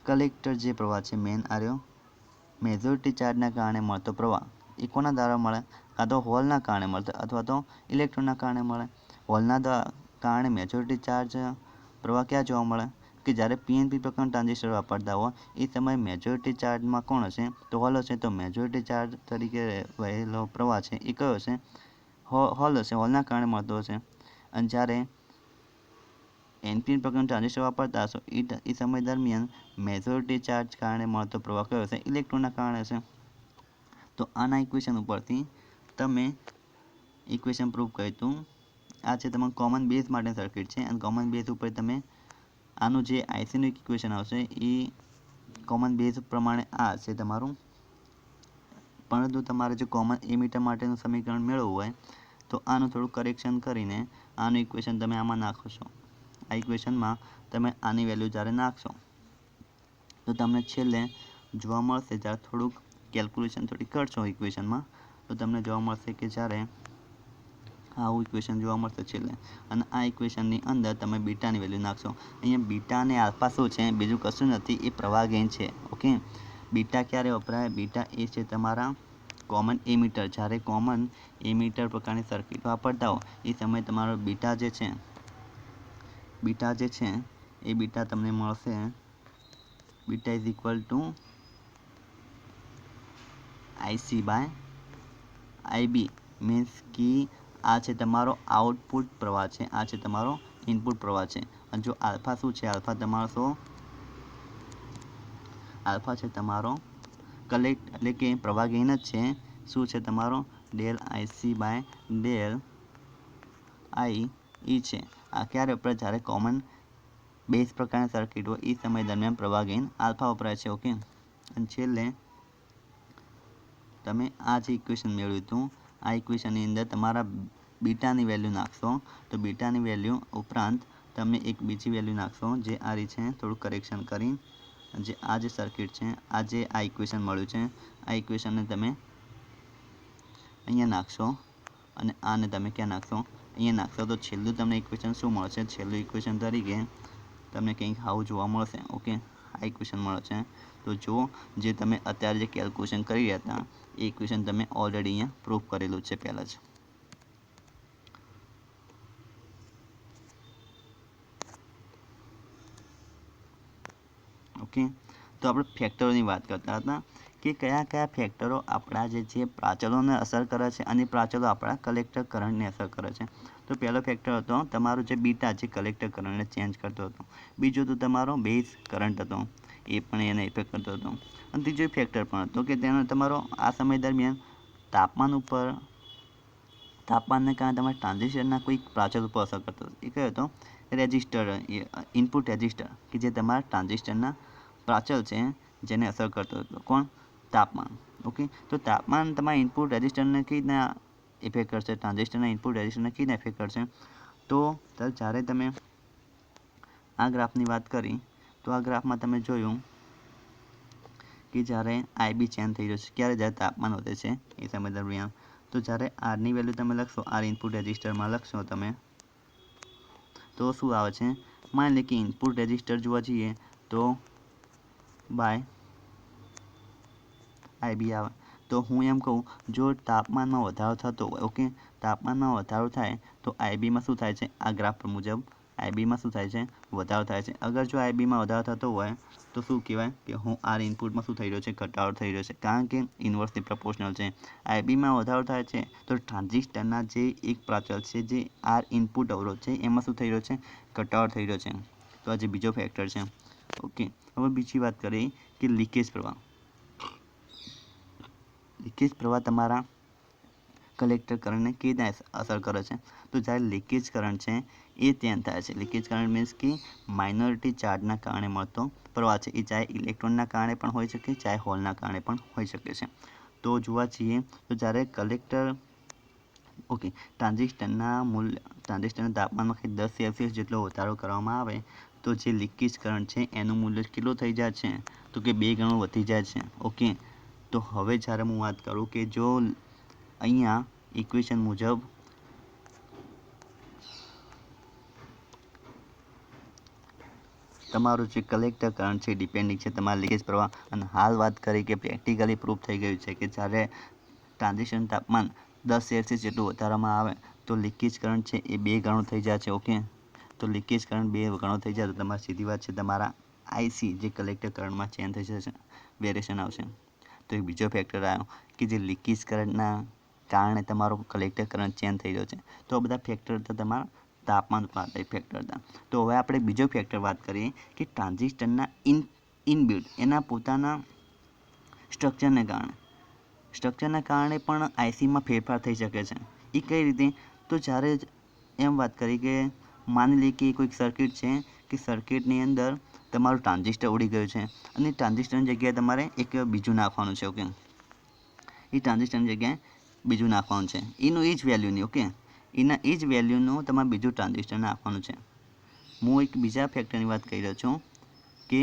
કલેક્ટર જે પ્રવાહ છે મેઇન આર્યો મેજોરિટી ચાર્જના કારણે મળતો પ્રવાહ એ કોના દ્વારા મળે? કાં તો હોલના કારણે મળતો અથવા તો ઇલેક્ટ્રોનના કારણે મળે. હોલના કારણે મેજોરિટી ચાર્જ પ્રવાહ ક્યાં જોવા મળે? કે જ્યારે પીએનપી પ્રકારનું ટ્રાન્ઝિસ્ટર વાપરતા હોય એ સમયે મેજોરિટી ચાર્જમાં કોણ હશે? તો હોલ હશે. તો મેજોરિટી ચાર્જ તરીકે વહેલો પ્રવાહ છે એ કયો હશે? હોલ હશે. હોલના કારણે મળતો હશે. અને જ્યારે એનપીએન પ્રકારનું ટ્રાન્ઝિસ્ટર વાપરતા હશો એ સમય દરમિયાન મેજોરિટી ચાર્જ કારણે મળતો પ્રવાહ કયો હશે? ઇલેક્ટ્રોનના કારણે હશે. તો આના ઇક્વેશન ઉપરથી તમે ઇક્વેશન પ્રૂવ કર્યું હતું. આ છે તમારું કોમન બેઝ માટે સર્કિટ છે, અને કોમન બેઝ ઉપર તમે આનું જે આઈસીનું ઇક્વેશન આવશે એ કોમન બેઝ પ્રમાણે આ છે તમારું. પરંતુ તમારે જો કોમન એમીટર માટેનું સમીકરણ મેળવવું હોય તો આનું થોડું કરેક્શન કરીને આનું ઇક્વેશન તમે આમાં નાખો છો. આ ઇક્વેશનમાં તમે આની વેલ્યુ જ્યારે નાખશો તો તમને છેલ્લે જોવા મળશે, જ્યારે થોડુંક કેલ્ક્યુલેશન થોડી કરશો ઇક્વેશનમાં તો તમને જોવા મળશે કે જ્યારે આવું ઇક્વેશન જોવા મળશે છેલ્લે. અને આ ઇક્વેશનની અંદર તમે બીટાની વેલ્યુ નાખશો. અહીંયા બીટા અને આલ્ફા શું છે? બીજું કશું નથી, એ પ્રવાહ ગેઇન છે. ઓકે, બીટા ક્યારે વપરાય? બીટા એ છે તમારા કોમન એમીટર. જ્યારે કોમન એમીટર પ્રકારની સર્કિટ વાપરતા હો એ સમયે તમારો બીટા જે છે એ બીટા તમને મળશે. Beta is equal to IC by IB. Means કે આ છે તમારો આઉટપુટ પ્રવાહ છે, આ છે તમારો ઇનપુટ પ્રવાહ છે. અને જો આલ્ફા શું છે? આલ્ફા છે તમારો એટલે કે પ્રવાહ ગેઇન જ છે. શું છે તમારો? ડેલ આઈસી બાય ડેલ આઈ ઈ છે. આ ક્યારે વપરાય? જ્યારે કોમન બેઝ પ્રકારની સર્કિટ હોય એ સમય દરમિયાન પ્રવાહ ગેઇન આલ્ફા વપરાય છે. ઓકે, અને છેલ્લે તમે આ જે ઇક્વેશન મેળવ્યું હતું આ ઇક્વેશનની અંદર તમારા બીટાની વેલ્યુ નાખશો તો બીટાની વેલ્યુ ઉપરાંત તમે એક બીજી વેલ્યુ નાખશો જે આ રીતે છે. થોડું કરેક્શન કરી જે આ જે સર્કિટ છે, આ ઇક્વેશન મળ્યું છે, આ ઇક્વેશનને તમે અહીંયા નાખશો અને આને તમે ક્યાં નાખશો? અહીંયા નાખશો. તો છેલ્લું તમને ઇક્વેશન શું મળશે? છેલ્લું ઇક્વેશન તરીકે તમને કંઈક આવું જોવા મળશે. ઓકે, આ ઇક્વેશન મળે છે. તો જુઓ, જે તમે અત્યારે જે કેલ્ક્યુલેશન કરી રહ્યા હતા એ ઇક્વેશન તમે ઓલરેડી અહીંયા પ્રૂફ કરેલું છે પહેલાં જ. ઓકે, તો આપણે ફેક્ટરોની વાત કરતા હતા કે કયા કયા ફેક્ટરો આપણા જે છે પ્રાચલોને અસર કરે છે અને પ્રાચલો આપણા કલેક્ટર કરંટને અસર કરે છે. તો પહેલો ફેક્ટર હતો તમારો જે બીટા, જે કલેક્ટર કરંટને ચેન્જ કરતો હતો. બીજો તો તમારો બેઝ કરંટ હતો, એ પણ એને ઇફેક્ટ કરતો હતો. અને ત્રીજો ફેક્ટર પણ હતો કે તેનો તમારો આ સમય દરમિયાન તાપમાનને કારણે તમારા ટ્રાન્ઝિસ્ટરના કોઈ પ્રાચલ ઉપર અસર કરતો હતો. એ કયો હતો? રેઝિસ્ટર, ઇનપુટ રેઝિસ્ટર, કે જે તમારા ટ્રાન્ઝિસ્ટરના પ્રાચલ છે જેને અસર કરતો હતો. કોણ? તાપમાન. ઓકે, તો તાપમાન તમારા ઇનપુટ રેઝિસ્ટરને કઈ રીતના ઇફેક્ટ કરશે, ટ્રાન્ઝિસ્ટરના ઇનપુટ રેઝિસ્ટરને કીને ઇફેક્ટ કરશે. તો જ્યારે તમે આ ગ્રાફની વાત કરી તો આ ગ્રાફમાં તમે જોયું કે જ્યારે IB ચેન્જ થઈ રહ્યો છે, જ્યારે તાપમાન વધે છે એ સમય દરમિયાન. તો જ્યારે આરની વેલ્યુ તમે લખશો, આર ઇનપુટ રેઝિસ્ટરમાં લખશો તમે, તો શું આવે છે? માની લે કે ઇનપુટ રેઝિસ્ટર જોવા જઈએ તો બાય IB આવે. તો હું એમ કહું, જો તાપમાનમાં વધારો થતો હોય, ઓકે, તાપમાનમાં વધારો થાય તો IBમાં શું થાય છે? આ ગ્રાફ મુજબ IBમાં શું થાય છે? વધારો થાય છે. અગર જો IBમાં વધારો થતો હોય તો શું કહેવાય કે હું આર ઇનપુટમાં શું થઈ રહ્યો છે? ઘટાડો થઈ રહ્યો છે, કારણ કે ઇન્વર્સલી પ્રપોર્શનલ છે. IBમાં વધારો થાય છે તો ટ્રાન્ઝિસ્ટરના જે એક પ્રાચલ છે, જે આર ઇનપુટ અવરોધ છે, એમાં શું થઈ રહ્યો છે? ઘટાડો થઈ રહ્યો છે. તો આ જે બીજો ફેક્ટર છે. ઓકે, હવે બીજી વાત કરીએ કે લીકેજ પ્રવાહ. લીકેજ પ્રવાહ તમારા કલેક્ટર કરંટને કેવી રીતે અસર કરે છે? તો જ્યારે લીકેજ કરંટ છે એ ત્યાં થાય છે. લીકેજ કરંટ મીન્સ કે માઇનોરિટી ચાર્જના કારણે મળતો પ્રવાહ છે. એ ચાહે ઇલેક્ટ્રોનના કારણે પણ હોઈ શકે, ચાહે હોલના કારણે પણ હોઈ શકે છે. તો જોવા જઈએ તો જ્યારે કલેક્ટર, ઓકે, ટ્રાન્ઝિસ્ટરના તાપમાનમાં કંઈ 10 સેલ્સિયસ જેટલો વધારો કરવામાં આવે તો જે લીકેજ કરંટ છે એનું મૂલ્ય કેટલું થઈ જાય છે? તો કે 2 ગણું વધી જાય છે. ઓકે, તો હવે જ્યારે હું વાત કરું કે જો અહીંયા ઇક્વેશન મુજબ તમારું જે કલેક્ટર કરંટ છે ડિપેન્ડિંગ છે તમારા લીકેજ પ્રવાહ. અને હાલ વાત કરી કે પ્રેક્ટિકલી પ્રૂફ થઈ ગયું છે કે જ્યારે ટ્રાન્ઝિસ્ટરનું તાપમાન 10 સેલ્સિયસ જેટલું વધારવામાં આવે તો લીકેજ કરંટ છે એ 2 ગણું થઈ જાય છે. ઓકે, તો લીકેજ કરંટ 2 ગણો થઈ જાય તો તમારી સીધી વાત છે તમારા IC જે કલેક્ટર કરંટમાં ચેન્જ થઈ જશે, વેરિએશન આવશે. તો એક બીજો ફેક્ટર આવ્યો કે જે લીકેજ કરંટના કારણે તમારો કલેક્ટર કરંટ ચેન્જ થઈ રહ્યો છે. તો આ બધા ફેક્ટર હતા તમારા તાપમાન પર આધારિત ફેક્ટર હતા. તો હવે આપણે બીજો ફેક્ટર વાત કરીએ કે ટ્રાન્ઝિસ્ટરના ઇનબિલ્ટ એના પોતાના સ્ટ્રક્ચરને કારણે પણ ICમાં ફેરફાર થઈ શકે છે. એ કઈ રીતે? તો જ્યારે એમ વાત કરી કે માની લઈએ કે કોઈક સર્કિટ છે કે સર્કિટની અંદર તમારું ટ્રાન્ઝિસ્ટર ઉડી ગયું છે અને ટ્રાન્ઝિસ્ટરની જગ્યાએ તમારે એક બીજું નાખવાનું છે. ઓકે, એ ટ્રાન્ઝિસ્ટરની જગ્યાએ બીજું નાખવાનું છે, એનું એ જ વેલ્યુની. ઓકે, એના એ જ વેલ્યુનું તમારે બીજું ટ્રાન્ઝિસ્ટર નાખવાનું છે. હું એક બીજા ફેક્ટરની વાત કરી રહ્યો છું કે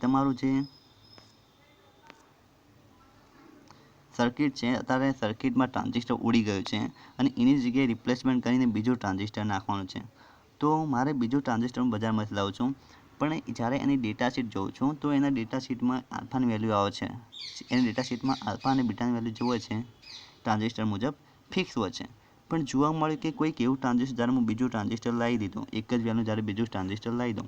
તમારું જે સર્કિટ છે, અત્યારે સર્કિટમાં ટ્રાન્ઝિસ્ટર ઉડી ગયું છે અને એની જગ્યાએ રિપ્લેસમેન્ટ કરીને બીજું ટ્રાન્ઝિસ્ટર નાખવાનું છે. તો મારે બીજું ટ્રાન્ઝિસ્ટર હું બજારમાંથી લાવું છું, પણ જ્યારે એની ડેટા શીટ જોઉં છું તો એના ડેટા શીટમાં આલ્ફાની વેલ્યુ આવે છે. એની ડેટા શીટમાં આલ્ફા અને બીટાની વેલ્યુ જોવે છે ટ્રાન્ઝિસ્ટર મુજબ ફિક્સ હોય છે. પણ જોવા મળ્યું કે કોઈક એવું ટ્રાન્ઝિસ્ટર, જ્યારે હું બીજું ટ્રાન્ઝિસ્ટર લાવી દીધું, એક જ વેલ્યુ જ્યારે બીજું ટ્રાન્ઝિસ્ટર લાવી દઉં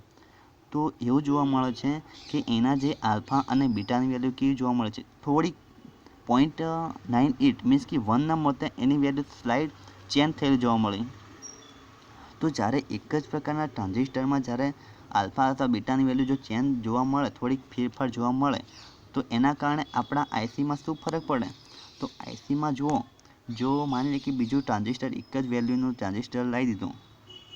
તો એવું જોવા મળે છે કે એના જે આલ્ફા અને બીટાની વેલ્યુ કેવી જોવા મળે છે? થોડીક 0.98 મીન્સ કે 1 ના મળતા એની વેલ્યુ સ્લાઇડ ચેન્જ થયેલી જોવા મળી. તો જ્યારે એક જ પ્રકારના ટ્રાન્ઝિસ્ટરમાં જ્યારે આલ્ફા અથવા બીટાની વેલ્યુ જો ચેન્જ જોવા મળે, થોડીક ફેરફાર જોવા મળે, તો એના કારણે આપણા ICમાં શું ફરક પડે? તો ICમાં જુઓ, જો માની લે કે બીજું ટ્રાન્ઝિસ્ટર, એક જ વેલ્યુનું ટ્રાન્ઝિસ્ટર લાવી દીધું,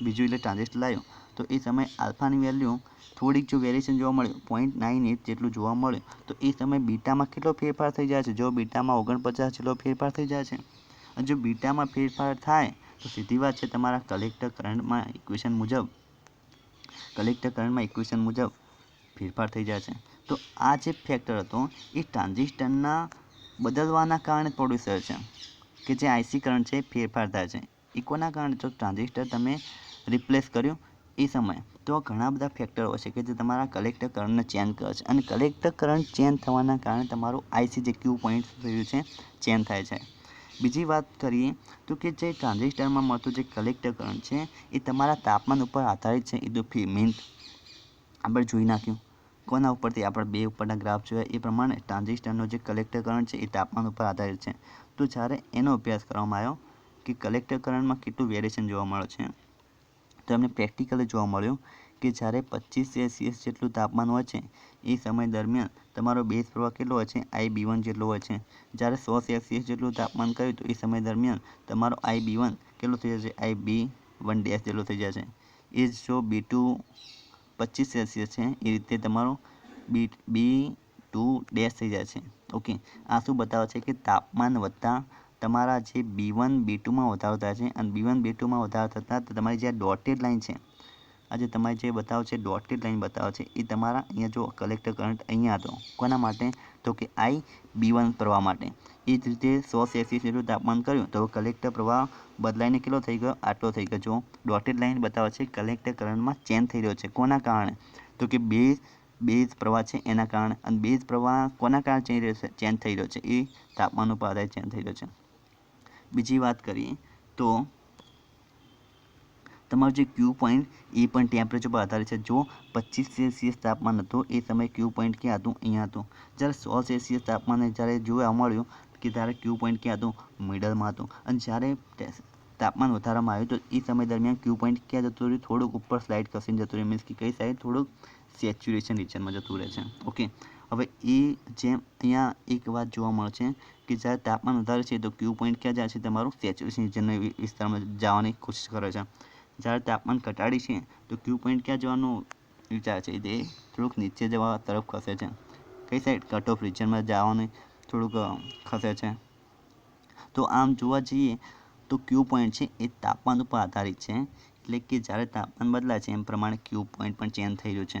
બીજું એટલે ટ્રાન્ઝિસ્ટર લાવ્યું, તો એ સમયે આલ્ફાની વેલ્યુ થોડીક જો વેરિએશન જોવા મળ્યું, 0.98 જેટલું જોવા મળ્યું, તો એ સમયે બીટામાં કેટલો ફેરફાર થઈ જાય છે? જો બીટામાં 49 જેટલો ફેરફાર થઈ જાય છે. અને જો બીટામાં ફેરફાર થાય તો સીધી વાત છે તમારા કલેક્ટર કરંટમાં ઇક્વેશન મુજબ ફેરફાર થઈ જાય છે. તો આ જે ફેક્ટર હતો એ ટ્રાન્ઝિસ્ટરના બદલવાના કારણે પ્રોડ્યુસર છે કે જે IC કરંટ છે ફેરફાર થાય છે. એ કોના કારણે? તો ટ્રાન્ઝિસ્ટર તમે રિપ્લેસ કર્યું એ સમયે. તો ઘણા બધા ફેક્ટર હોય છે કે જે તમારા કલેક્ટર કરંટને ચેન્જ કરે છે અને કલેક્ટર કરંટ ચેન્જ થવાના કારણે તમારું IC જે ક્યુ પોઈન્ટ થયું છે ચેન્જ થાય છે. બીજી વાત કરીએ તો કે જે ટ્રાન્ઝિસ્ટરમાં મળતું જે કલેક્ટર કરંટ છે એ તમારા તાપમાન ઉપર આધારિત છે. એ તો મેઇન આપણે જોઈ નાખ્યું. કોના ઉપરથી? આપણે 2 ઉપરના ગ્રાફ જોયા એ પ્રમાણે ટ્રાન્ઝિસ્ટરનો જે કલેક્ટર કરંટ છે એ તાપમાન ઉપર આધારિત છે. તો જ્યારે એનો અભ્યાસ કરવામાં આવ્યો કે કલેક્ટર કરંટમાં કેટલું વેરિએશન જોવા મળે છે, તો એમને પ્રેક્ટિકલી જોવા મળ્યું કે જ્યારે 25 સેલ્સિયસ જેટલું તાપમાન હોય છે એ સમય દરમિયાન તમારો બેઝ પ્રવાહ કેટલો હોય છે? IB1 જેટલો હોય છે. જ્યારે 100 સેલ્સિયસ જેટલું તાપમાન કર્યું તો એ સમય દરમિયાન તમારો IB1 કેટલો થઈ જશે? IB1 ડેશ જેટલો થઈ જશે. એ જ જો B2 25 સેલ્સિયસ છે એ રીતે તમારો B2 ડેશ થઈ જાય છે. ઓકે, આ શું બતાવે છે કે તાપમાન વધતા તમારા જે B1 B2માં વધારો થાય છે અને B1 B2માં વધારો થતાં તમારી જે ડોટેડ લાઇન છે, આજે તમારે જે બતાવો છે ડોટેડ લાઇન બતાવો છે એ તમારા અહીંયા જો કલેક્ટર કરંટ અહીંયા હતો કોના માટે તો કે I B1 પ્રવાહ માટે. એ જ રીતે 100 જેટલું તાપમાન કર્યું તો કલેક્ટર પ્રવાહ બદલાઈને કેટલો થઈ ગયો, આટલો થઈ ગયો. જો ડોટેડ લાઇન બતાવે છે કલેક્ટર કરંટમાં ચેન્જ થઈ રહ્યો છે. કોના કારણે તો કે બેઝ પ્રવાહ છે એના કારણે. અને બેઝ પ્રવાહ કોના કારણે ચેન્જ થઈ રહ્યો છે એ તાપમાન ઉપર આધારિત ચેન્જ થઈ રહ્યો છે. બીજી વાત કરીએ તો તમારું જે ક્યુ પોઈન્ટ એ પણ ટેમ્પરેચર પર આધારિત છે. જો 25 સેલ્સિયસ તાપમાન હતું એ સમયે ક્યુ પોઈન્ટ ક્યાં હતું, અહીંયા હતું. જ્યારે 100 સેલ્સિયસ તાપમાને જ્યારે જોવા મળ્યું કે ત્યારે ક્યુ પોઈન્ટ ક્યાં હતું, મિડલમાં હતું. અને જ્યારે તાપમાન વધારવામાં આવ્યું તો એ સમય દરમિયાન ક્યુ પોઈન્ટ ક્યાં જતું રહ્યું, થોડુંક ઉપર સ્લાઇડ ખસીને જતું રહ્યું. મીન્સ કે કઈ સાઈડ, થોડુંક સેચ્યુરેશન રિજનમાં જતું રહે છે. ઓકે, હવે એ જેમ અહીંયા એક વાત જોવા મળે છે કે જ્યારે તાપમાન વધારે છે તો ક્યુ પોઈન્ટ ક્યાં જાય છે, તમારું સેચ્યુરેશન રિજનના વિસ્તારમાં જવાની કોશિશ કરે છે. જ્યારે તાપમાન ઘટાડી છે તો ક્યુ પોઈન્ટ ક્યાં જવાનું વિચાર છે, તે થોડુંક નીચે જવા તરફ ખસે છે. કઈ સાઈડ, કટ ઓફ રિજનમાં જવાનું થોડુંક ખસે છે. તો આમ જોવા જઈએ તો ક્યુ પોઈન્ટ છે એ તાપમાન ઉપર આધારિત છે. એટલે કે જ્યારે તાપમાન બદલાય છે એમ પ્રમાણે ક્યુ પોઈન્ટ પણ ચેન્જ થઈ રહ્યું છે.